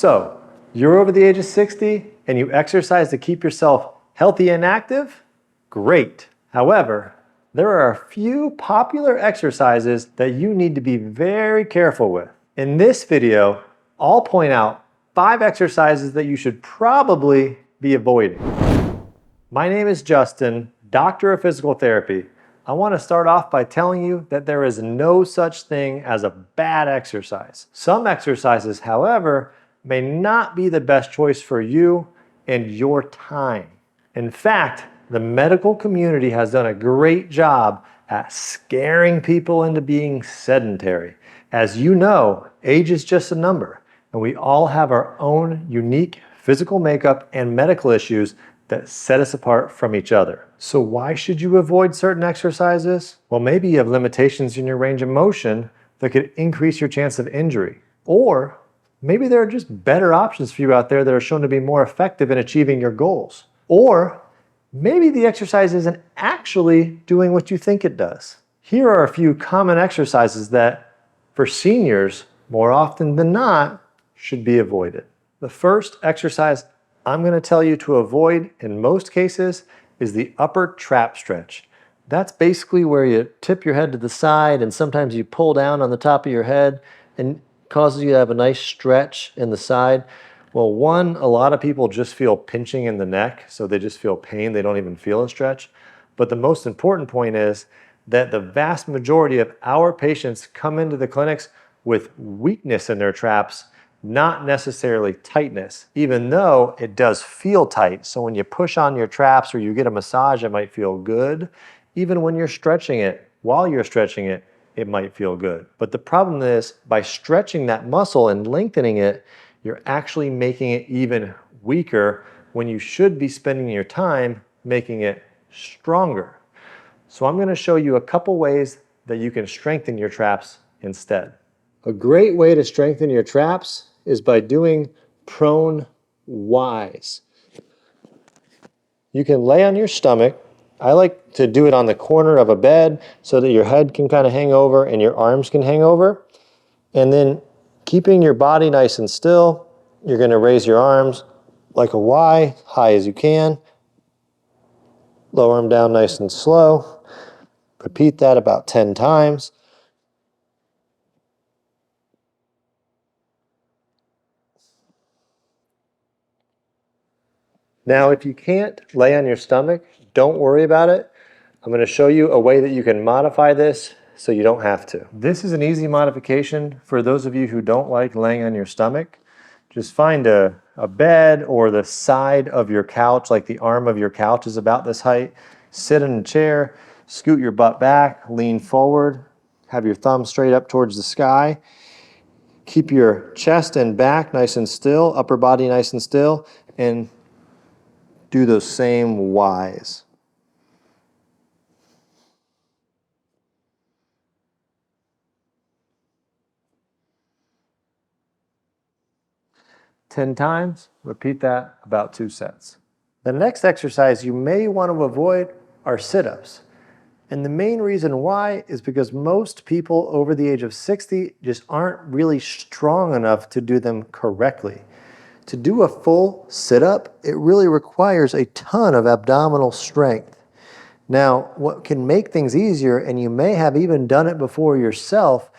So, you're over the age of 60 and you exercise to keep yourself healthy and active? Great. However, there are a few popular exercises that you need to be very careful with. In this video, I'll point out 5 exercises that you should probably be avoiding. My name is Justin, Doctor of Physical Therapy. I want to start off by telling you that there is no such thing as a bad exercise. Some exercises, however, may not be the best choice for you and your time. In fact, the medical community has done a great job at scaring people into being sedentary. As you know, age is just a number, and we all have our own unique physical makeup and medical issues that set us apart from each other. So why should you avoid certain exercises? Well, maybe you have limitations in your range of motion that could increase your chance of injury. Or maybe there are just better options for you out there that are shown to be more effective in achieving your goals. Or maybe the exercise isn't actually doing what you think it does. Here are a few common exercises that, for seniors, more often than not, should be avoided. The first exercise I'm going to tell you to avoid in most cases is the upper trap stretch. That's basically where you tip your head to the side and sometimes you pull down on the top of your head and causes you to have a nice stretch in the side. Well, one, a lot of people just feel pinching in the neck, so they just feel pain. They don't even feel a stretch. But the most important point is that the vast majority of our patients come into the clinics with weakness in their traps, not necessarily tightness, even though it does feel tight. So when you push on your traps or you get a massage, it might feel good. Even when you're stretching it, while you're stretching it, it might feel good. But the problem is, by stretching that muscle and lengthening it, you're actually making it even weaker when you should be spending your time making it stronger. So I'm going to show you a couple ways that you can strengthen your traps instead. A great way to strengthen your traps is by doing prone Ys. You can lay on your stomach. I like to do it on the corner of a bed so that your head can kind of hang over and your arms can hang over. And then keeping your body nice and still, you're going to raise your arms like a Y, high as you can. Lower them down nice and slow. Repeat that about 10 times. Now, if you can't lay on your stomach, don't worry about it. I'm going to show you a way that you can modify this so you don't have to. This is an easy modification for those of you who don't like laying on your stomach. Just find a bed or the side of your couch, like the arm of your couch is about this height. Sit in a chair, scoot your butt back, lean forward, have your thumb straight up towards the sky. Keep your chest and back nice and still, upper body nice and still, and do those same Ys. Ten times, repeat that about 2 sets. The next exercise you may want to avoid are sit-ups. And the main reason why is because most people over the age of 60 just aren't really strong enough to do them correctly. To do a full sit-up, it really requires a ton of abdominal strength. Now, what can make things easier, and you may have even done it before yourself,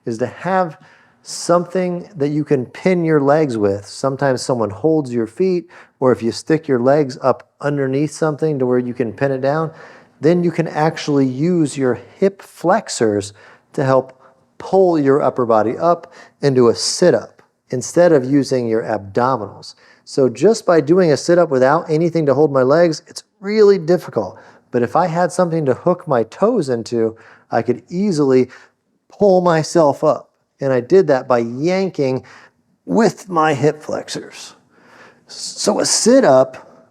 is to have something that you can pin your legs with. Sometimes someone holds your feet, or if you stick your legs up underneath something to where you can pin it down, then you can actually use your hip flexors to help pull your upper body up into a sit-up instead of using your abdominals. So just by doing a sit-up without anything to hold my legs, it's really difficult. But if I had something to hook my toes into, I could easily pull myself up. And I did that by yanking with my hip flexors. So a sit-up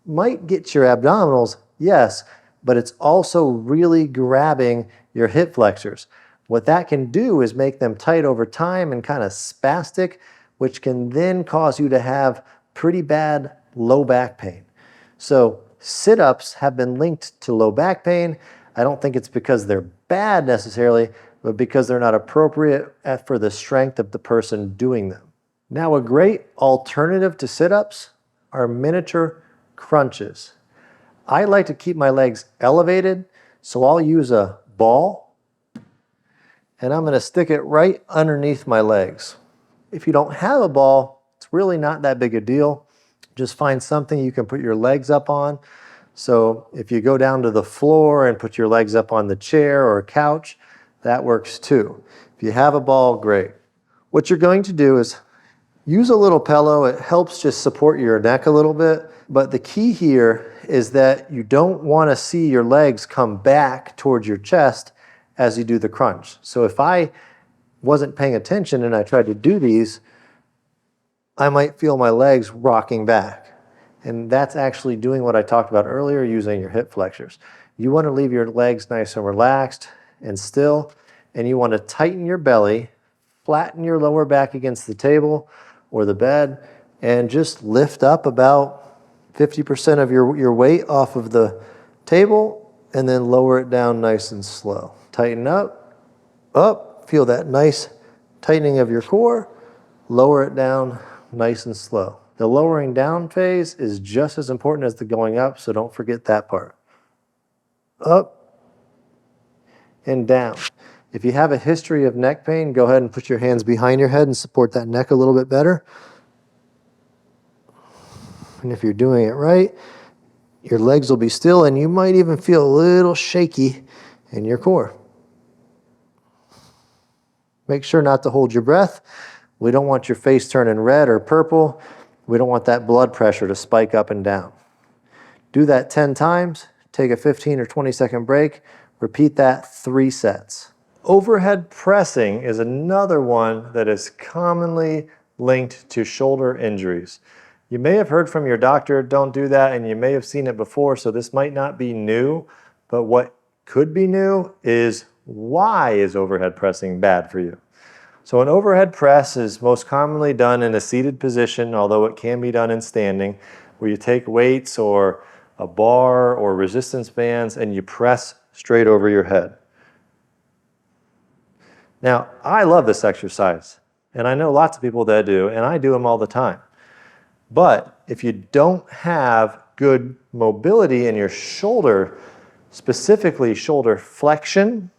might get your abdominals, yes, but it's also really grabbing your hip flexors. What that can do is make them tight over time and kind of spastic, which can then cause you to have pretty bad low back pain. So sit-ups have been linked to low back pain. I don't think it's because they're bad necessarily, but because they're not appropriate for the strength of the person doing them. Now, a great alternative to sit-ups are miniature crunches. I like to keep my legs elevated, so I'll use a ball and I'm going to stick it right underneath my legs. If you don't have a ball, it's really not that big a deal. Just find something you can put your legs up on. So if you go down to the floor and put your legs up on the chair or couch, that works too. If you have a ball, great. What you're going to do is use a little pillow. It helps just support your neck a little bit. But the key here is that you don't want to see your legs come back towards your chest as you do the crunch. So if I wasn't paying attention and I tried to do these, I might feel my legs rocking back. And that's actually doing what I talked about earlier, using your hip flexors. You want to leave your legs nice and relaxed and still, and you want to tighten your belly, flatten your lower back against the table or the bed, and just lift up about 50% of your weight off of the table, and then lower it down nice and slow. Tighten up, feel that nice tightening of your core, lower it down nice and slow. The lowering down phase is just as important as the going up, so don't forget that part. Up and down. If you have a history of neck pain, go ahead and put your hands behind your head and support that neck a little bit better. And if you're doing it right, your legs will be still and you might even feel a little shaky in your core. Make sure not to hold your breath. We don't want your face turning red or purple. We don't want that blood pressure to spike up and down. Do that 10 times, take a 15 or 20-second break, repeat that 3 sets. Overhead pressing is another one that is commonly linked to shoulder injuries. You may have heard from your doctor, don't do that, and you may have seen it before, so this might not be new, but what could be new is, why is overhead pressing bad for you? So an overhead press is most commonly done in a seated position, although it can be done in standing, where you take weights or a bar or resistance bands and you press straight over your head. Now, I love this exercise, and I know lots of people that do, and I do them all the time. But if you don't have good mobility in your shoulder, specifically shoulder flexion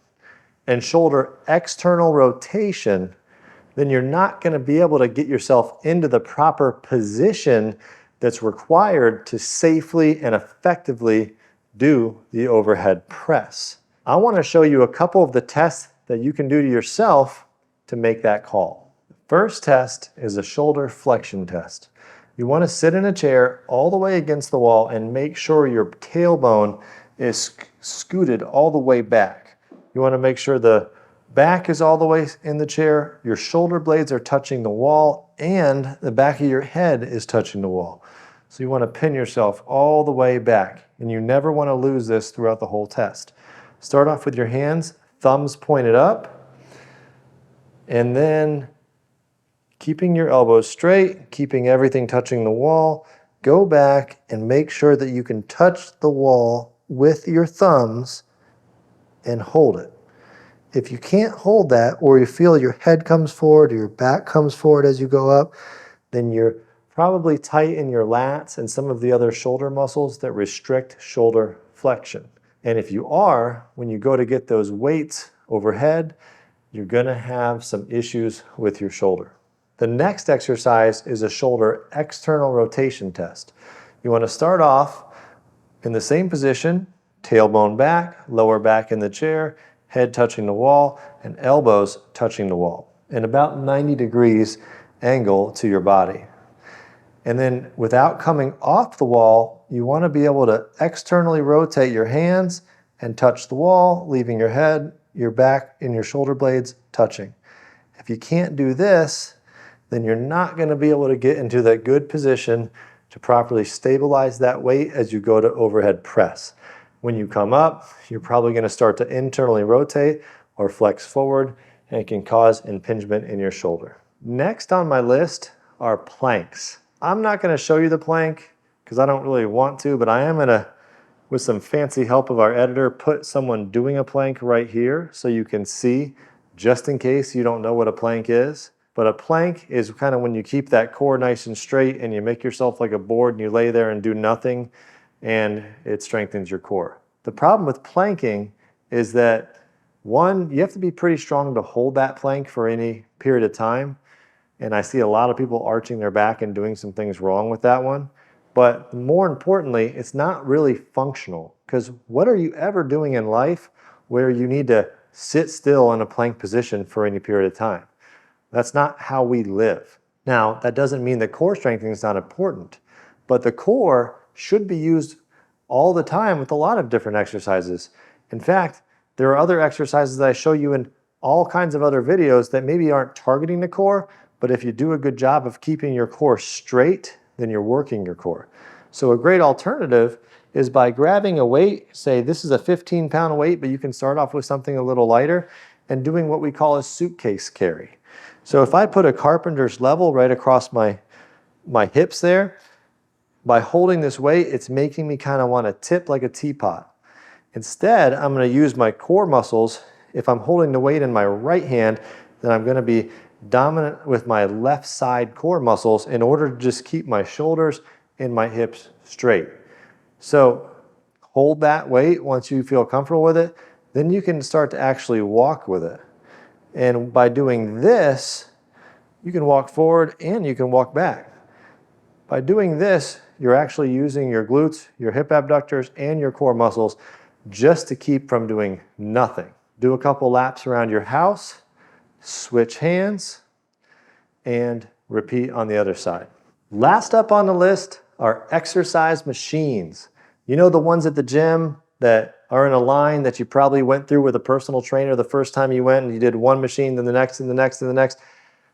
and shoulder external rotation, then you're not going to be able to get yourself into the proper position that's required to safely and effectively do the overhead press. I want to show you a couple of the tests that you can do to yourself to make that call. The first test is a shoulder flexion test. You want to sit in a chair all the way against the wall and make sure your tailbone is scooted all the way back. You want to make sure the back is all the way in the chair, your shoulder blades are touching the wall, and the back of your head is touching the wall. So you want to pin yourself all the way back, and you never want to lose this throughout the whole test. Start off with your hands, thumbs pointed up, and then keeping your elbows straight, keeping everything touching the wall, go back and make sure that you can touch the wall with your thumbs and hold it. If you can't hold that, or you feel your head comes forward or your back comes forward as you go up, then you're probably tight in your lats and some of the other shoulder muscles that restrict shoulder flexion. And if you are, when you go to get those weights overhead, you're going to have some issues with your shoulder. The next exercise is a shoulder external rotation test. You want to start off in the same position, tailbone back, lower back in the chair, head touching the wall, and elbows touching the wall, in about 90 degrees angle to your body. And then without coming off the wall, you want to be able to externally rotate your hands and touch the wall, leaving your head, your back, and your shoulder blades touching. If you can't do this, then you're not going to be able to get into that good position to properly stabilize that weight as you go to overhead press. When you come up, you're probably going to start to internally rotate or flex forward, and it can cause impingement in your shoulder. Next on my list are planks. I'm not going to show you the plank because I don't really want to, but I am going to, with some fancy help of our editor, put someone doing a plank right here so you can see, just in case you don't know what a plank is. But a plank is kind of when you keep that core nice and straight and you make yourself like a board and you lay there and do nothing, and it strengthens your core. The problem with planking is that, one, you have to be pretty strong to hold that plank for any period of time. And I see a lot of people arching their back and doing some things wrong with that one. But more importantly, it's not really functional, because what are you ever doing in life where you need to sit still in a plank position for any period of time? That's not how we live. Now, that doesn't mean that core strengthening is not important, but the core should be used all the time with a lot of different exercises. In fact, there are other exercises that I show you in all kinds of other videos that maybe aren't targeting the core, but if you do a good job of keeping your core straight, then you're working your core. So a great alternative is by grabbing a weight, say this is a 15-pound weight, but you can start off with something a little lighter, and doing what we call a suitcase carry. So if I put a carpenter's level right across my hips there, by holding this weight, it's making me kind of want to tip like a teapot. Instead, I'm going to use my core muscles. If I'm holding the weight in my right hand, then I'm going to be dominant with my left side core muscles in order to just keep my shoulders and my hips straight. So hold that weight once you feel comfortable with it, then you can start to actually walk with it. And by doing this, you can walk forward and you can walk back. By doing this, you're actually using your glutes, your hip abductors, and your core muscles just to keep from doing nothing. Do a couple laps around your house, switch hands, and repeat on the other side. Last up on the list are exercise machines. You know, the ones at the gym that are in a line that you probably went through with a personal trainer the first time you went and you did one machine, then the next, and the next, and the next.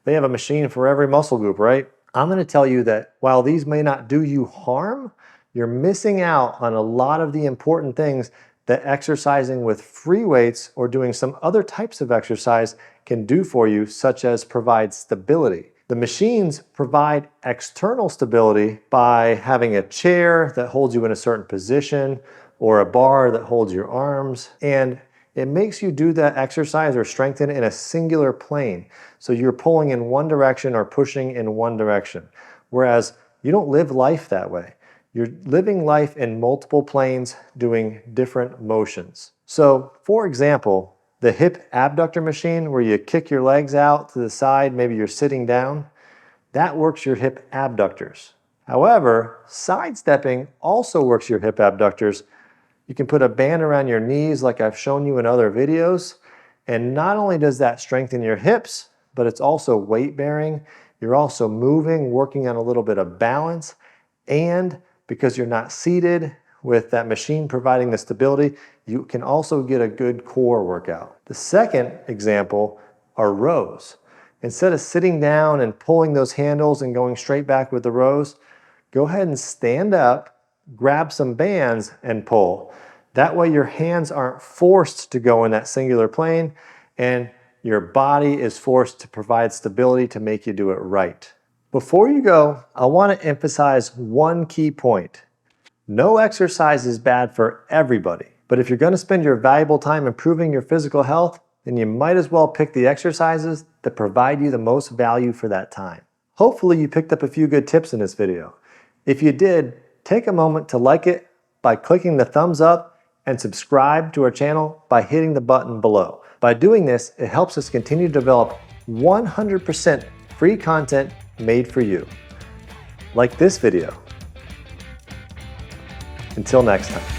They have a machine for every muscle group, right? I'm going to tell you that while these may not do you harm, you're missing out on a lot of the important things that exercising with free weights or doing some other types of exercise can do for you, such as provide stability. The machines provide external stability by having a chair that holds you in a certain position or a bar that holds your arms, and it makes you do that exercise or strengthen in a singular plane. So you're pulling in one direction or pushing in one direction. Whereas you don't live life that way. You're living life in multiple planes doing different motions. So for example, the hip abductor machine where you kick your legs out to the side, maybe you're sitting down, that works your hip abductors. However, sidestepping also works your hip abductors. You can put a band around your knees like I've shown you in other videos. And not only does that strengthen your hips, but it's also weight bearing. You're also moving, working on a little bit of balance. And because you're not seated with that machine providing the stability, you can also get a good core workout. The second example are rows. Instead of sitting down and pulling those handles and going straight back with the rows, go ahead and stand up, grab some bands and pull. That way your hands aren't forced to go in that singular plane and your body is forced to provide stability to make you do it right. Before you go, I want to emphasize one key point. No exercise is bad for everybody, but if you're going to spend your valuable time improving your physical health, then you might as well pick the exercises that provide you the most value for that time. Hopefully you picked up a few good tips in this video. If you did, take a moment to like it by clicking the thumbs up and subscribe to our channel by hitting the button below. By doing this, it helps us continue to develop 100% free content made for you, like this video. Until next time.